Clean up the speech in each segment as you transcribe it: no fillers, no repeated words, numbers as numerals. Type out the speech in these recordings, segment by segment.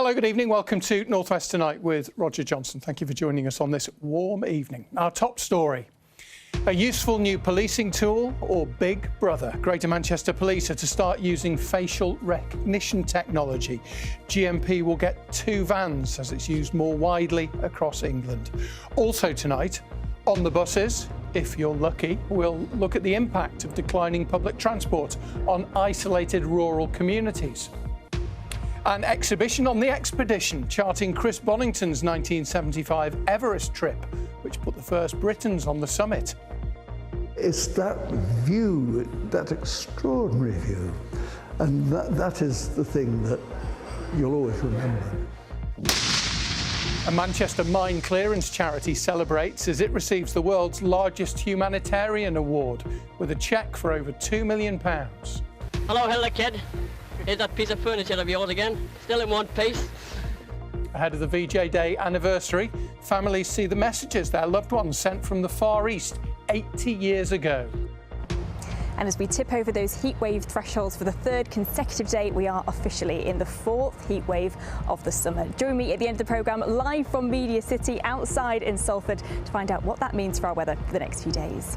Hello, good evening. Welcome to North West Tonight with Roger Johnson. Thank you for joining us on this warm evening. Our top story. A useful new policing tool or Big Brother? Greater Manchester Police are to start using facial recognition technology. GMP will get 2 vans as it's used more widely across England. Also tonight, on the buses, if you're lucky, we'll look at the impact of declining public transport on isolated rural communities. An exhibition on the expedition charting Chris Bonington's 1975 Everest trip, which put the first Britons on the summit. It's that view, that extraordinary view, and that is the thing that you'll always remember. A Manchester mine clearance charity celebrates as it receives the world's largest humanitarian award with a cheque for over £2 million. Hello, kid. Here's that piece of furniture of yours again. Still in one piece. Ahead of the VJ Day anniversary, families see the messages their loved ones sent from the Far East 80 years ago. And as we tip over those heatwave thresholds for the 3rd consecutive day, we are officially in the 4th heatwave of the summer. Join me at the end of the programme, live from Media City outside in Salford, to find out what that means for our weather for the next few days.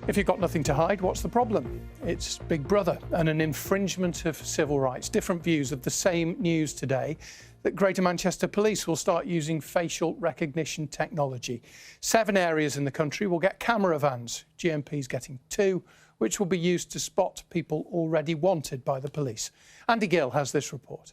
If you've got nothing to hide, what's the problem? It's Big Brother and an infringement of civil rights. Different views of the same news today, that Greater Manchester Police will start using facial recognition technology. 7 areas in the country will get camera vans. GMP's getting 2, which will be used to spot people already wanted by the police. Andy Gill has this report.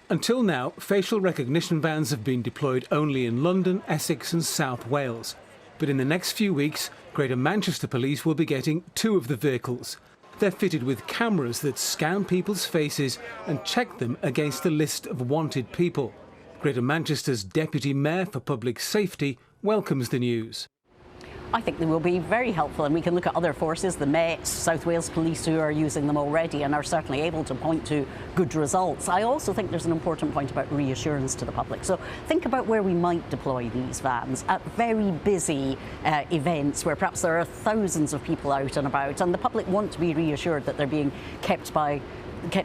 Until now, facial recognition vans have been deployed only in London, Essex and South Wales. But in the next few weeks, Greater Manchester Police will be getting 2 of the vehicles. They're fitted with cameras that scan people's faces and check them against a list of wanted people. Greater Manchester's Deputy Mayor for Public Safety welcomes the news. I think they will be very helpful, and we can look at other forces, the Met, South Wales Police, who are using them already and are certainly able to point to good results. I also think there's an important point about reassurance to the public. So think about where we might deploy these vans at very busy events where perhaps there are thousands of people out and about, and the public want to be reassured that they're being kept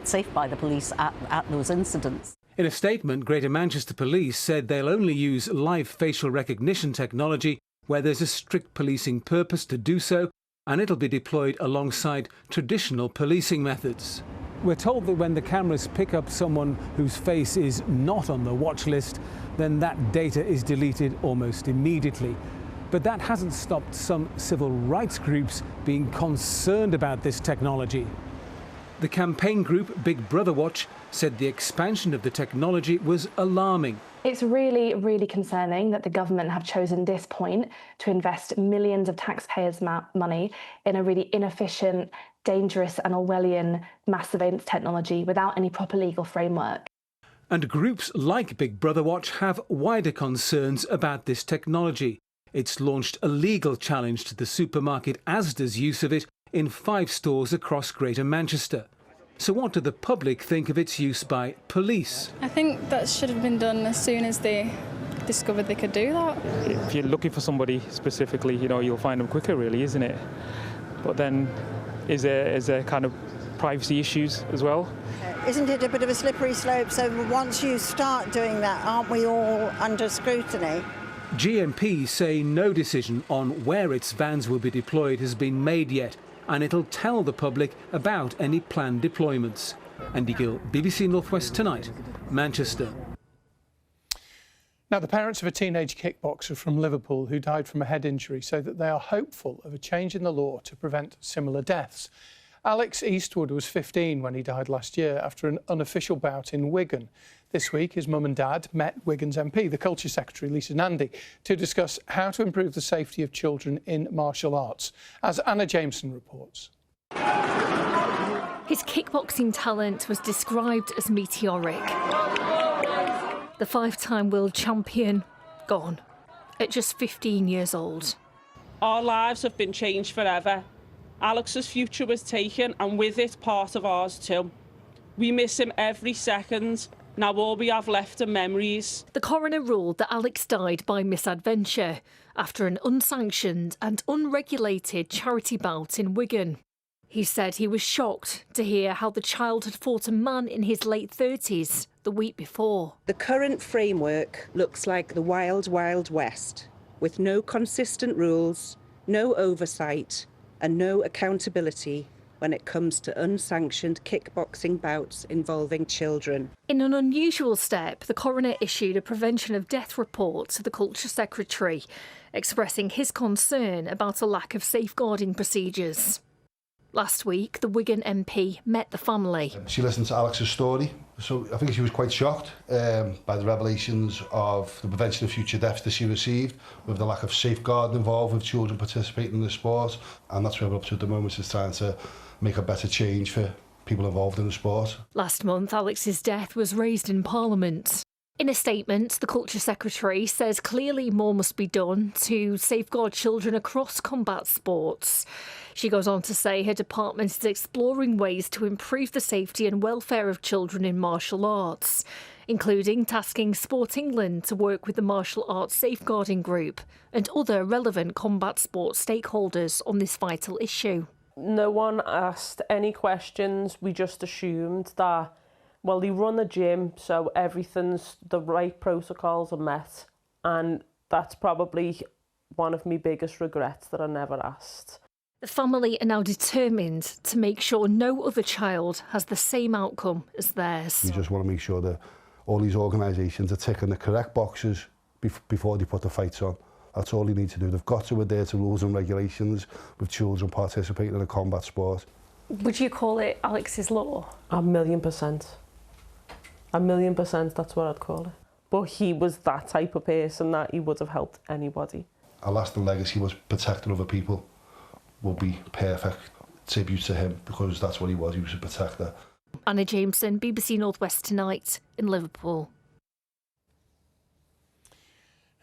safe by the police at those incidents. In a statement, Greater Manchester Police said they'll only use live facial recognition technology where there's a strict policing purpose to do so, and it'll be deployed alongside traditional policing methods. We're told that when the cameras pick up someone whose face is not on the watch list, then that data is deleted almost immediately. But that hasn't stopped some civil rights groups being concerned about this technology. The campaign group Big Brother Watch said the expansion of the technology was alarming. It's really, really concerning that the government have chosen this point to invest millions of taxpayers' money in a really inefficient, dangerous and Orwellian mass surveillance technology without any proper legal framework. And groups like Big Brother Watch have wider concerns about this technology. It's launched a legal challenge to the supermarket Asda's use of it in 5 stores across Greater Manchester. So what do the public think of its use by police? I think that should have been done as soon as they discovered they could do that. If you're looking for somebody specifically, you'll find them quicker, really, isn't it? But then is there kind of privacy issues as well? Isn't it a bit of a slippery slope? So once you start doing that, aren't we all under scrutiny? GMP say no decision on where its vans will be deployed has been made yet, and it'll tell the public about any planned deployments. Andy Gill, BBC North West Tonight, Manchester. Now, the parents of a teenage kickboxer from Liverpool who died from a head injury say that they are hopeful of a change in the law to prevent similar deaths. Alex Eastwood was 15 when he died last year after an unofficial bout in Wigan. This week, his mum and dad met Wigan's MP, the Culture Secretary, Lisa Nandy, to discuss how to improve the safety of children in martial arts, as Anna Jameson reports. His kickboxing talent was described as meteoric. The 5-time world champion, gone, at just 15 years old. Our lives have been changed forever. Alex's future was taken, and with it, part of ours too. We miss him every second, Now all we have left are memories. The coroner ruled that Alex died by misadventure after an unsanctioned and unregulated charity bout in Wigan. He said he was shocked to hear how the child had fought a man in his late 30s the week before. The current framework looks like the wild, wild west, with no consistent rules, no oversight and no accountability when it comes to unsanctioned kickboxing bouts involving children. In an unusual step, the coroner issued a prevention of death report to the Culture Secretary, expressing his concern about a lack of safeguarding procedures. Last week, the Wigan MP met the family. She listened to Alex's story, so I think she was quite shocked by the revelations of the prevention of future deaths that she received, with the lack of safeguarding involved with children participating in the sport, and that's where we're up to at the moment, is trying to make a better change for people involved in the sport. Last month, Alex's death was raised in Parliament. In a statement, the Culture Secretary says clearly more must be done to safeguard children across combat sports. She goes on to say her department is exploring ways to improve the safety and welfare of children in martial arts, including tasking Sport England to work with the Martial Arts Safeguarding Group and other relevant combat sports stakeholders on this vital issue. No one asked any questions. We just assumed that, well, they run a gym, so the right protocols are met. And that's probably one of my biggest regrets, that I never asked. The family are now determined to make sure no other child has the same outcome as theirs. We just want to make sure that all these organisations are ticking the correct boxes before they put the fights on. That's all they need to do. They've got to adhere to rules and regulations with children participating in a combat sport. Would you call it Alex's law? 1,000,000%. 1,000,000%, that's what I'd call it. But he was that type of person that he would have helped anybody. A lasting legacy was protecting other people. Will be perfect tribute to him, because that's what he was a protector. Anna Jameson, BBC North West Tonight in Liverpool.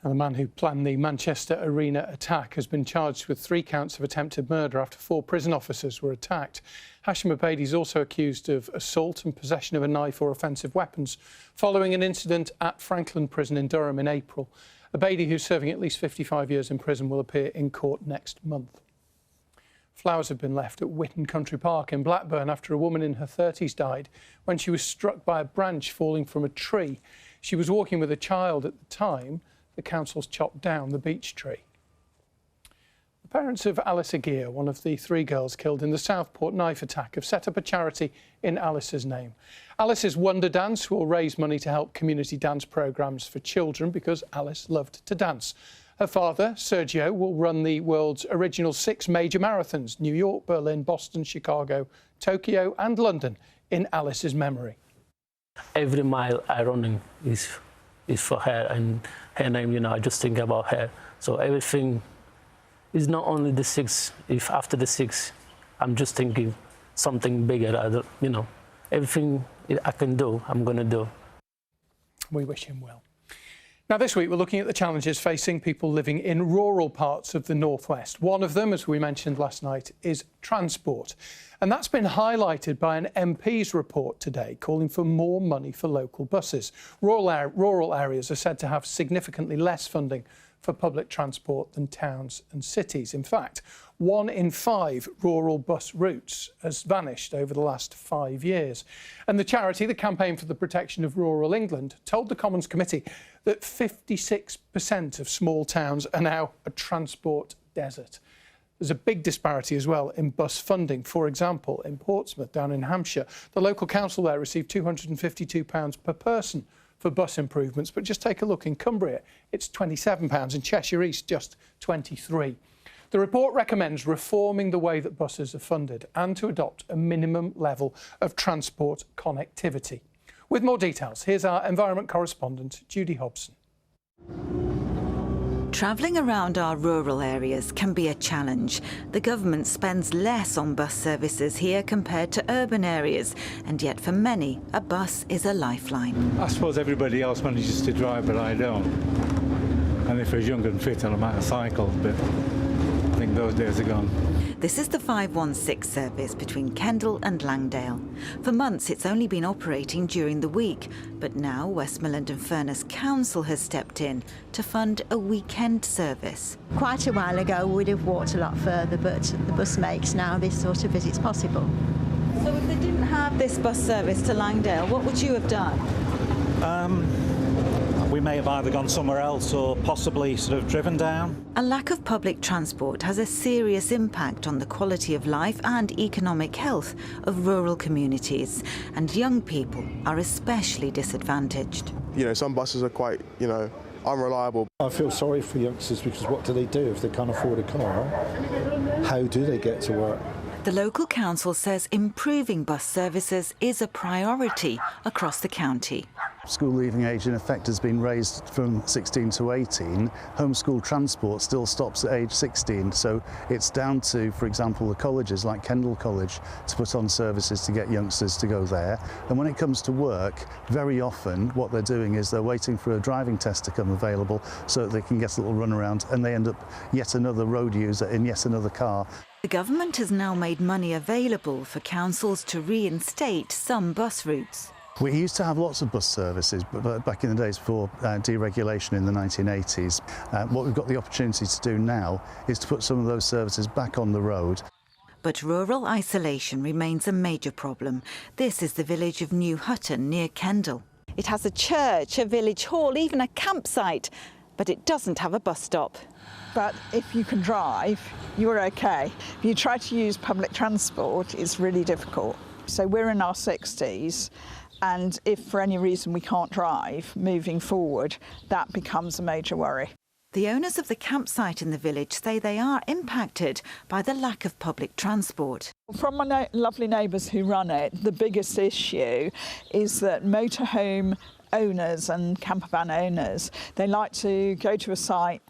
And the man who planned the Manchester Arena attack has been charged with 3 counts of attempted murder after 4 prison officers were attacked. Hashim Abedi is also accused of assault and possession of a knife or offensive weapons following an incident at Franklin Prison in Durham in April. Abedi, who's serving at least 55 years in prison, will appear in court next month. Flowers have been left at Witton Country Park in Blackburn after a woman in her 30s died when she was struck by a branch falling from a tree. She was walking with a child at the time. The council's chopped down the beech tree. The parents of Alice Aguirre, one of the 3 girls killed in the Southport knife attack, have set up a charity in Alice's name. Alice's Wonder Dance will raise money to help community dance programmes for children because Alice loved to dance. Her father, Sergio, will run the world's original 6 major marathons: New York, Berlin, Boston, Chicago, Tokyo and London, in Alice's memory. Every mile I running is for her and her name, I just think about her. So everything is not only the 6, if after the 6, I'm just thinking something bigger, everything I can do, I'm going to do. We wish him well. Now, this week, we're looking at the challenges facing people living in rural parts of the northwest. One of them, as we mentioned last night, is transport. And that's been highlighted by an MP's report today calling for more money for local buses. Rural areas are said to have significantly less funding for public transport than towns and cities. In fact, 1 in 5 rural bus routes has vanished over the last 5 years. And the charity, the Campaign for the Protection of Rural England, told the Commons Committee that 56% of small towns are now a transport desert. There's a big disparity as well in bus funding. For example, in Portsmouth, down in Hampshire, the local council there received £252 per person for bus improvements. But just take a look in Cumbria, it's £27, in Cheshire East just £23. The report recommends reforming the way that buses are funded and to adopt a minimum level of transport connectivity. With more details, here's our environment correspondent, Judy Hobson. Travelling around our rural areas can be a challenge. The government spends less on bus services here compared to urban areas, and yet for many, a bus is a lifeline. I suppose everybody else manages to drive, but I don't. And if I was young and fit, I might have cycled, but I think those days are gone. This is the 516 service between Kendal and Langdale. For months it's only been operating during the week, but now Westmoreland and Furness Council has stepped in to fund a weekend service. Quite a while ago we'd have walked a lot further, but the bus makes now this sort of visits possible. So if they didn't have this bus service to Langdale, what would you have done? We may have either gone somewhere else or possibly sort of driven down. A lack of public transport has a serious impact on the quality of life and economic health of rural communities, and young people are especially disadvantaged. You know, some buses are quite, unreliable. I feel sorry for youngsters because what do they do if they can't afford a car? How do they get to work? The local council says improving bus services is a priority across the county. School leaving age in effect has been raised from 16 to 18. Homeschool transport still stops at age 16, so it's down to, for example, the colleges like Kendal College to put on services to get youngsters to go there. And when it comes to work, very often what they're doing is they're waiting for a driving test to come available so that they can get a little run around, and they end up yet another road user in yet another car. The government has now made money available for councils to reinstate some bus routes. We used to have lots of bus services, but back in the days before deregulation in the 1980s. What we've got the opportunity to do now is to put some of those services back on the road. But rural isolation remains a major problem. This is the village of New Hutton near Kendal. It has a church, a village hall, even a campsite, but it doesn't have a bus stop. But if you can drive, you're okay. If you try to use public transport, it's really difficult. So we're in our 60s, and if for any reason we can't drive moving forward, that becomes a major worry. The owners of the campsite in the village say they are impacted by the lack of public transport. From my lovely neighbours who run it, the biggest issue is that motorhome owners and campervan owners, they like to go to a site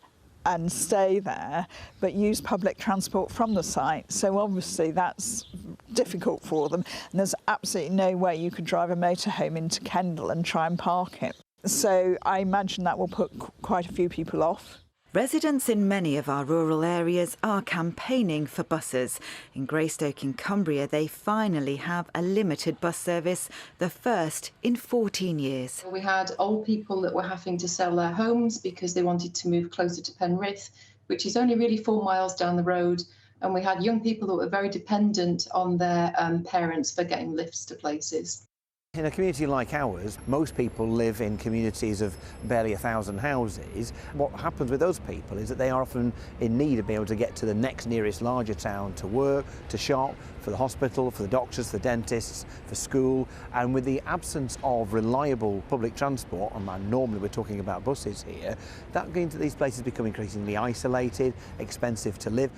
and stay there, but use public transport from the site. So obviously that's difficult for them. And there's absolutely no way you could drive a motorhome into Kendal and try and park it. So I imagine that will put quite a few people off. Residents in many of our rural areas are campaigning for buses. In Greystoke in Cumbria, they finally have a limited bus service, the first in 14 years. We had old people that were having to sell their homes because they wanted to move closer to Penrith, which is only really 4 miles down the road. And we had young people that were very dependent on their parents for getting lifts to places. In a community like ours, most people live in communities of barely 1,000 houses. What happens with those people is that they are often in need of being able to get to the next nearest larger town to work, to shop, for the hospital, for the doctors, for the dentists, for school. And with the absence of reliable public transport, and normally we're talking about buses here, that going to these places become increasingly isolated, expensive to live.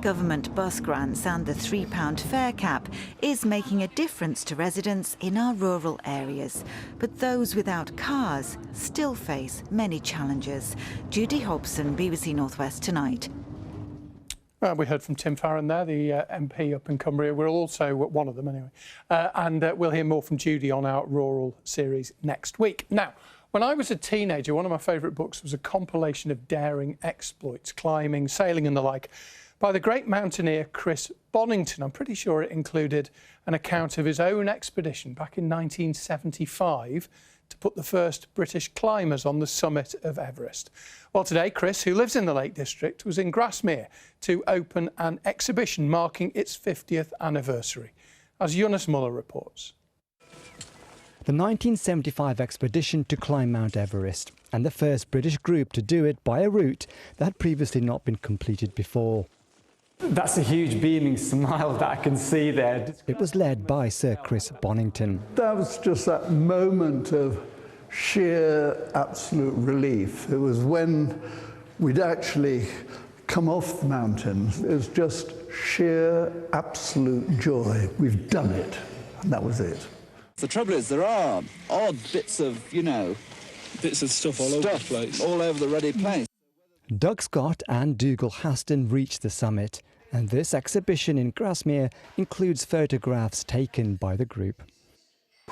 Government bus grants and the £3 fare cap is making a difference to residents in our rural areas. But those without cars still face many challenges. Judy Hobson, BBC North West Tonight. We heard from Tim Farron there, the MP up in Cumbria. We're also one of them anyway. And we'll hear more from Judy on our rural series next week. Now, when I was a teenager, one of my favourite books was a compilation of daring exploits, climbing, sailing and the like, by the great mountaineer Chris Bonington. I'm pretty sure it included an account of his own expedition back in 1975 to put the first British climbers on the summit of Everest. Well, today, Chris, who lives in the Lake District, was in Grasmere to open an exhibition marking its 50th anniversary, as Jonas Muller reports. The 1975 expedition to climb Mount Everest, and the first British group to do it by a route that had previously not been completed before. That's a huge beaming smile that I can see there. It was led by Sir Chris Bonington. That was just that moment of sheer absolute relief. It was when we'd actually come off the mountain. It was just sheer absolute joy. We've done it. And that was it. The trouble is there are odd bits of, bits of stuff all over the place. All over the ruddy place. Doug Scott and Dougal Haston reached the summit, and this exhibition in Grasmere includes photographs taken by the group.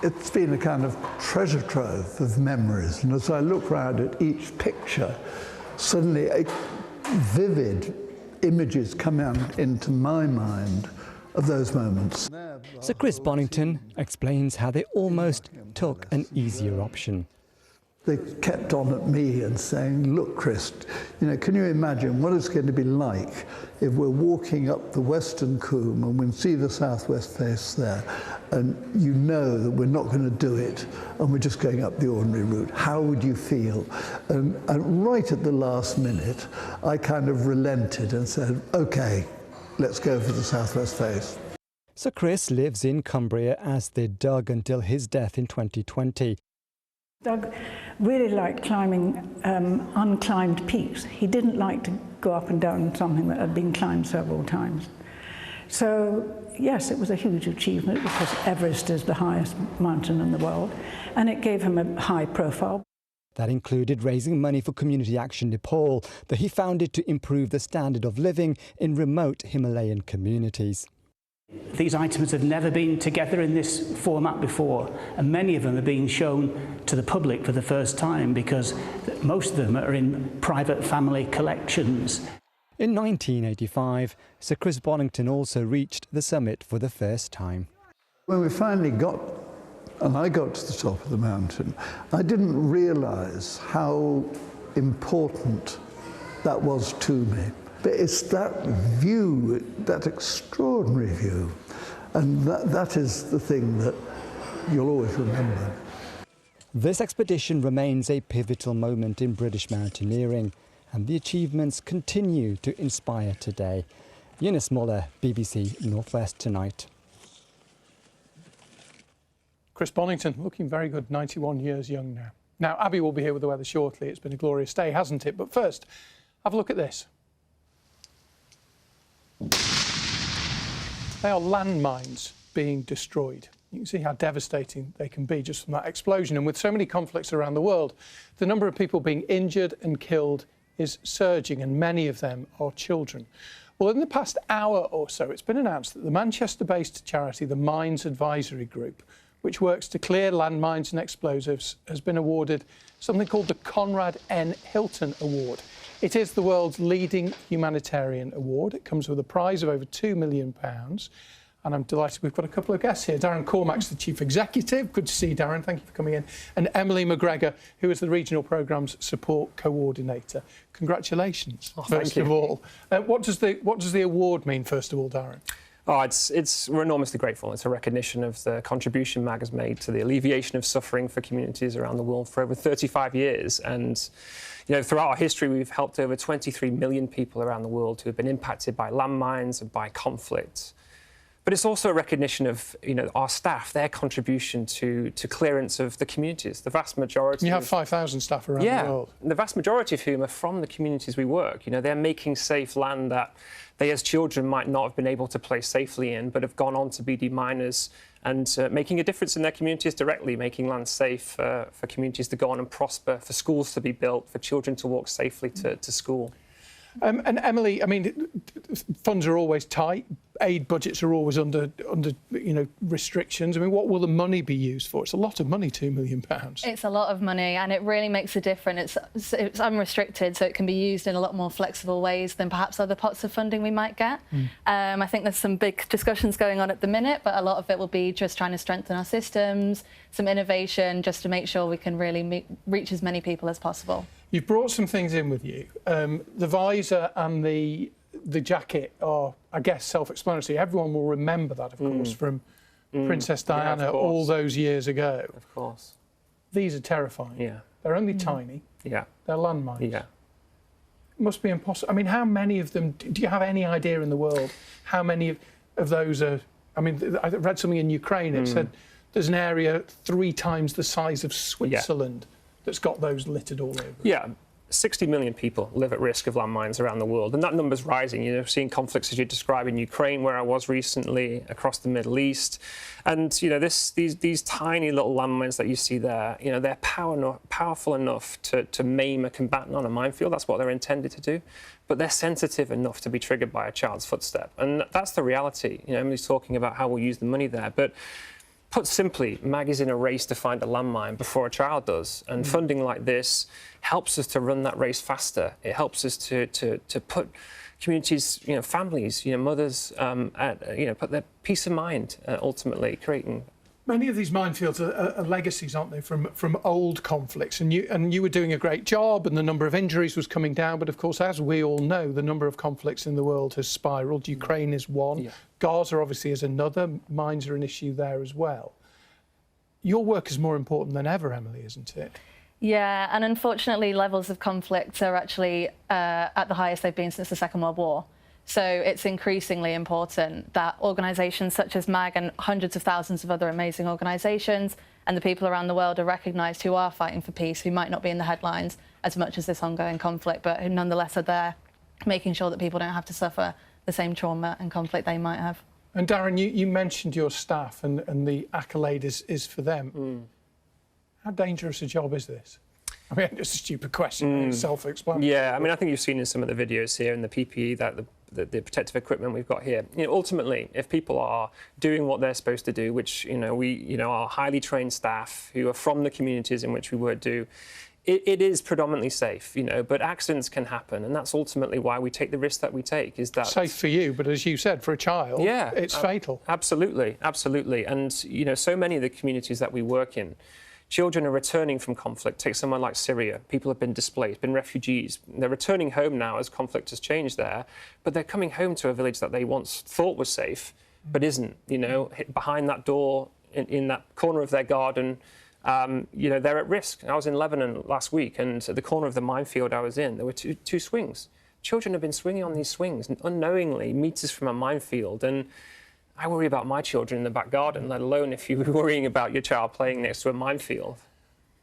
It's been a kind of treasure trove of memories, and as I look round at each picture, suddenly a vivid images come into my mind of those moments. Sir Chris Bonington explains how they almost took an easier option. They kept on at me and saying, look, Chris, can you imagine what it's going to be like if we're walking up the Western Combe and we see the southwest face there, and you know that we're not going to do it, and we're just going up the ordinary route. How would you feel? And right at the last minute, I kind of relented and said, OK, let's go for the southwest face. Sir Chris lives in Cumbria, as did Doug until his death in 2020. Doug really liked climbing unclimbed peaks. He didn't like to go up and down something that had been climbed several times. So, yes, it was a huge achievement because Everest is the highest mountain in the world, and it gave him a high profile. That included raising money for Community Action Nepal, that he founded to improve the standard of living in remote Himalayan communities. These items have never been together in this format before, and many of them are being shown to the public for the first time because most of them are in private family collections. In 1985, Sir Chris Bonington also reached the summit for the first time. When we finally I got to the top of the mountain, I didn't realise how important that was to me. But it's that view, that extraordinary view, and that is the thing that you'll always remember. This expedition remains a pivotal moment in British mountaineering, and the achievements continue to inspire today. Eunice Muller, BBC Northwest Tonight. Chris Bonington, looking very good, 91 years young now. Now, Abby will be here with the weather shortly. It's been a glorious day, hasn't it? But first, have a look at this. They are landmines being destroyed. You can see how devastating they can be just from that explosion. And with so many conflicts around the world, the number of people being injured and killed is surging, and many of them are children. Well, in the past hour or so, it's been announced that the Manchester-based charity, the Mines Advisory Group, which works to clear landmines and explosives, has been awarded something called the Conrad N. Hilton Award. It is the world's leading humanitarian award. It comes with a prize of over £2 million. And I'm delighted we've got a couple of guests here. Darren Cormack's the Chief Executive. Good to see you, Darren. Thank you for coming in. And Emily McGregor, who is the Regional Programmes Support Coordinator. Congratulations, first of all. What does the award mean, first of all, Darren? Oh, we're enormously grateful. It's a recognition of the contribution MAG has made to the alleviation of suffering for communities around the world for over 35 years. And, throughout our history, we've helped over 23 million people around the world who have been impacted by landmines and by conflict. But it's also a recognition of, our staff, their contribution to clearance of the communities. The vast majority. You have 5,000 staff around the world. The vast majority of whom are from the communities we work. They're making safe land that they, as children, might not have been able to play safely in, but have gone on to be deminers and making a difference in their communities directly, making land safe for communities to go on and prosper, for schools to be built, for children to walk safely to school. And Emily, funds are always tight. Aid budgets are always under restrictions. What will the money be used for? It's a lot of money, £2 million. It's a lot of money, and it really makes a difference. It's unrestricted, so it can be used in a lot more flexible ways than perhaps other pots of funding we might get. I think there's some big discussions going on at the minute, but a lot of it will be just trying to strengthen our systems, some innovation, just to make sure we can really reach as many people as possible. You've brought some things in with you. The visor and the jacket are, I guess, self-explanatory. Everyone will remember that, of course, from Princess Diana all those years ago. Of course. These are terrifying. Yeah. They're only tiny. Yeah. They're landmines. Yeah. It must be impossible. How many of them, do you have any idea in the world how many of those are? I read something in Ukraine. It said there's an area 3 times the size of Switzerland that's got those littered all over. Yeah. 60 million people live at risk of landmines around the world, and that number's rising. Seeing conflicts as you describe in Ukraine, where I was recently, across the Middle East, and these tiny little landmines that you see there, they're powerful enough to maim a combatant on a minefield. That's what they're intended to do, but they're sensitive enough to be triggered by a child's footstep, and that's the reality. Emily's talking about how we'll use the money there, but Put simply, MAG is in a race to find a landmine before a child does, and funding like this helps us to run that race faster. It helps us to put communities, families, mothers, put their peace of mind, ultimately creating. Many of these minefields are legacies, aren't they, from old conflicts? And you were doing a great job, and the number of injuries was coming down. But of course, as we all know, the number of conflicts in the world has spiralled. Ukraine is one. Yeah. Gaza obviously is another. Mines are an issue there as well. Your work is more important than ever, Emily, isn't it? Yeah, and unfortunately, levels of conflict are actually at the highest they've been since the Second World War. So it's increasingly important that organisations such as MAG and hundreds of thousands of other amazing organisations and the people around the world are recognised who are fighting for peace, who might not be in the headlines as much as this ongoing conflict, but who nonetheless are there, making sure that people don't have to suffer the same trauma and conflict they might have. And Darren, you mentioned your staff and the accolade is for them. How dangerous a job is this? I mean, it's a stupid question, it's self-explanatory. Yeah, I mean, I think you've seen in some of the videos here and the PPE, that the protective equipment we've got here. Ultimately, if people are doing what they're supposed to do, which, our highly trained staff who are from the communities in which we work do, it is predominantly safe, but accidents can happen, and that's ultimately why we take the risk that we take. Is that safe for you, but as you said, for a child, yeah, it's fatal. Absolutely, absolutely. And, so many of the communities that we work in, children are returning from conflict. Take someone like Syria. People have been displaced, been refugees. They're returning home now as conflict has changed there, but they're coming home to a village that they once thought was safe, but isn't. Behind that door, in that corner of their garden, they're at risk. I was in Lebanon last week, and at the corner of the minefield I was in, there were two swings. Children have been swinging on these swings, unknowingly, meters from a minefield, and I worry about my children in the back garden, let alone if you were worrying about your child playing next to a minefield.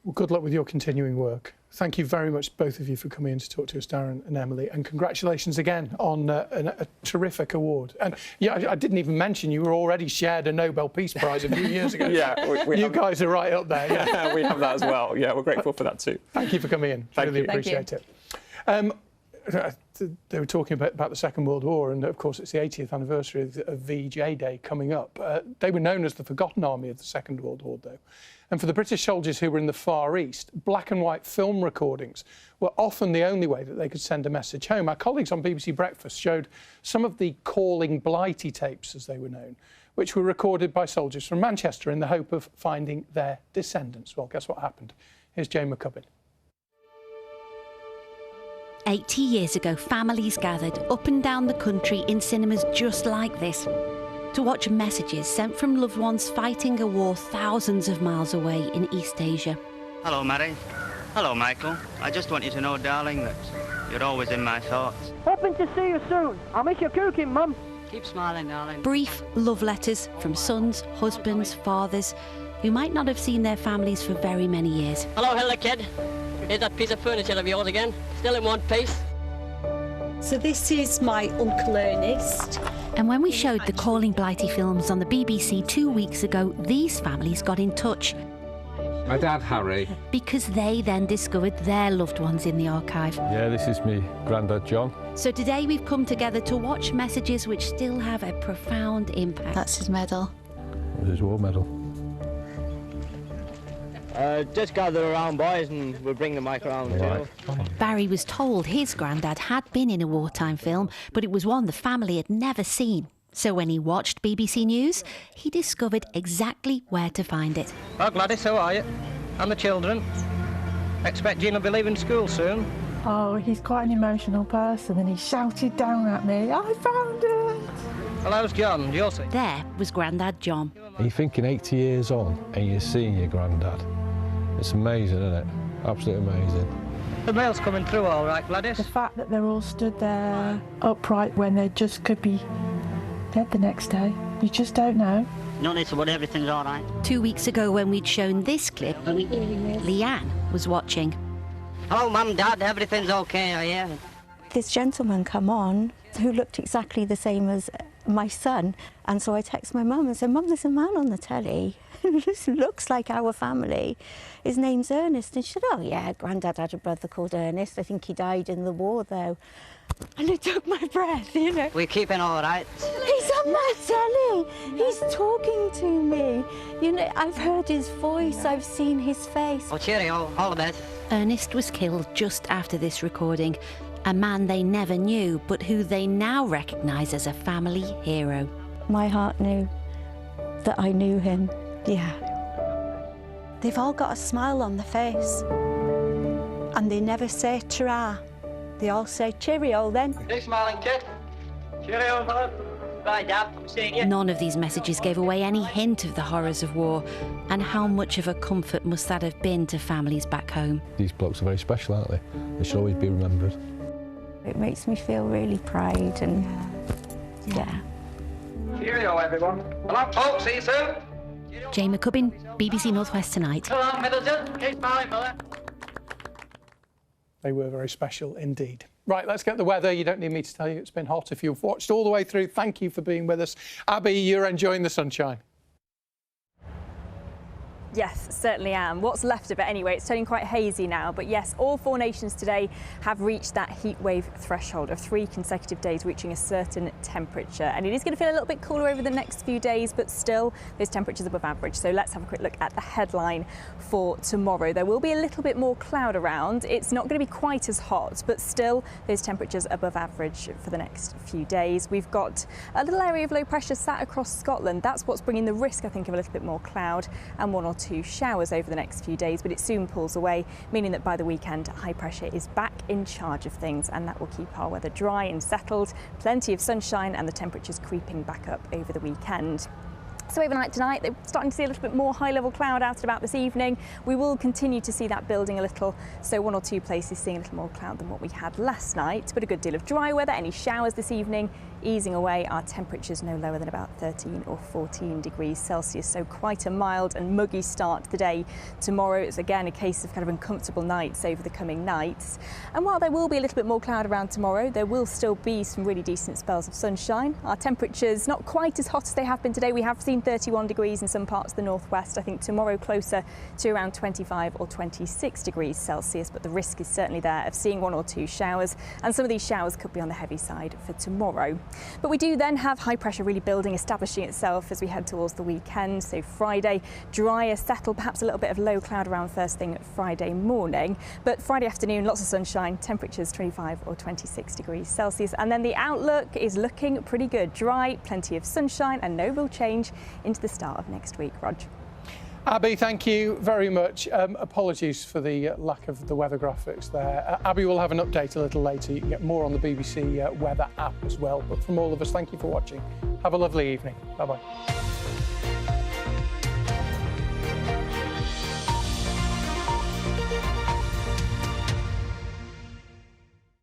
Well, good luck with your continuing work. Thank you very much, both of you, for coming in to talk to us, Darren and Emily, and congratulations again on a terrific award. And yeah, I didn't even mention you were already shared a Nobel Peace Prize a few years ago. Yeah, you guys are right up there. Yeah, we have that as well. Yeah, we're grateful for that too. Thank you for coming in. Really appreciate it. They were talking about the Second World War, and of course it's the 80th anniversary of VJ Day coming up. They were known as the Forgotten Army of the Second World War, though. And for the British soldiers who were in the Far East, black and white film recordings were often the only way that they could send a message home. Our colleagues on BBC Breakfast showed some of the Calling Blighty tapes, as they were known, which were recorded by soldiers from Manchester in the hope of finding their descendants. Well, guess what happened? Here's Jane McCubbin. 80 years ago, families gathered up and down the country in cinemas just like this to watch messages sent from loved ones fighting a war thousands of miles away in East Asia. Hello, Mary. Hello, Michael. I just want you to know, darling, that you're always in my thoughts. Hoping to see you soon. I'll miss your cooking, Mum. Keep smiling, darling. Brief love letters from sons, husbands, fathers who might not have seen their families for very many years. Hello, Hilda, kid. Here's that piece of furniture of yours again. Still in one piece. So this is my Uncle Ernest. And when we showed the Calling Blighty films on the BBC 2 weeks ago, these families got in touch. My dad, Harry. Because they then discovered their loved ones in the archive. Yeah, this is me granddad, John. So today we've come together to watch messages which still have a profound impact. That's his medal. This is his war medal. Just gather around, boys, and we'll bring the mic around too. Barry was told his granddad had been in a wartime film, but it was one the family had never seen. So when he watched BBC News, he discovered exactly where to find it. Oh, Gladys, how are you? And the children? Expect Jean will be leaving school soon. Oh, he's quite an emotional person, and he shouted down at me, I found it! Well, how's John? You'll see. There was Grandad John. You're thinking 80 years on, and you're seeing your granddad. It's amazing, isn't it? Absolutely amazing. The mail's coming through all right, Gladys. The fact that they're all stood there upright when they just could be dead the next day. You just don't know. No need to worry, everything's all right. 2 weeks ago when we'd shown this clip, Leanne was watching. Hello, Mum, Dad, everything's okay, I hear. This gentleman come on who looked exactly the same as my son, and so I text my mum and said, Mum, there's a man on the telly. this looks like our family. His name's Ernest. And she said, oh yeah, Grandad had a brother called Ernest. I think he died in the war though. And it took my breath, you know. We're keeping all right. He's on my telly. He's talking to me. You know, I've heard his voice. I've seen his face. Oh, cheerio, all the best. Ernest was killed just after this recording. A man they never knew, but who they now recognise as a family hero. My heart knew that I knew him. Yeah. They've all got a smile on their face. And they never say ta-ra. They all say cheerio then. Hey, smiling kid. Cheerio, mother. Bye, Dad. I'm seeing you. None of these messages gave away any hint of the horrors of war, and how much of a comfort must that have been to families back home. These blokes are very special, aren't they? They should always be remembered. It makes me feel really proud and yeah. Cheerio, everyone. Hello, folks. See you soon. Jay McCubbin, BBC North West Tonight. Hello, Middleton. Keep smiling, mother. They were very special indeed. Right, let's get the weather. You don't need me to tell you it's been hot. If you've watched all the way through, thank you for being with us. Abby, you're enjoying the sunshine. Yes, certainly am. What's left of it anyway. It's turning quite hazy now, but yes, all 4 nations today have reached that heat wave threshold of 3 consecutive days reaching a certain temperature. And it is going to feel a little bit cooler over the next few days, but still those temperatures above average. So let's have a quick look at the headline for tomorrow. There will be a little bit more cloud around. It's not going to be quite as hot, but still those temperatures above average for the next few days. We've got a little area of low pressure sat across Scotland. That's what's bringing the risk, I think, of a little bit more cloud and 1 or 2 showers over the next few days, but it soon pulls away, meaning that by the weekend high pressure is back in charge of things, and that will keep our weather dry and settled, plenty of sunshine and the temperatures creeping back up over the weekend. So overnight tonight, they're starting to see a little bit more high-level cloud out and about this evening. We will continue to see that building a little, so 1 or 2 places seeing a little more cloud than what we had last night, but a good deal of dry weather. Any showers this evening easing away, our temperatures no lower than about 13 or 14 degrees Celsius, so quite a mild and muggy start to the day. Tomorrow it's again a case of kind of uncomfortable nights over the coming nights. And while there will be a little bit more cloud around tomorrow, there will still be some really decent spells of sunshine. Our temperatures not quite as hot as they have been today. We have seen 31 degrees in some parts of the northwest. I think tomorrow closer to around 25 or 26 degrees Celsius, but the risk is certainly there of seeing 1 or 2 showers, and some of these showers could be on the heavy side for tomorrow. But we do then have high pressure really building, establishing itself as we head towards the weekend. So Friday, drier, settled, perhaps a little bit of low cloud around first thing Friday morning. But Friday afternoon, lots of sunshine, temperatures 25 or 26 degrees Celsius. And then the outlook is looking pretty good. Dry, plenty of sunshine and no real change into the start of next week. Rog. Abby, thank you very much. Apologies for the lack of the weather graphics there. Abby will have an update a little later. You can get more on the BBC weather app as well. But from all of us, thank you for watching. Have a lovely evening. Bye-bye.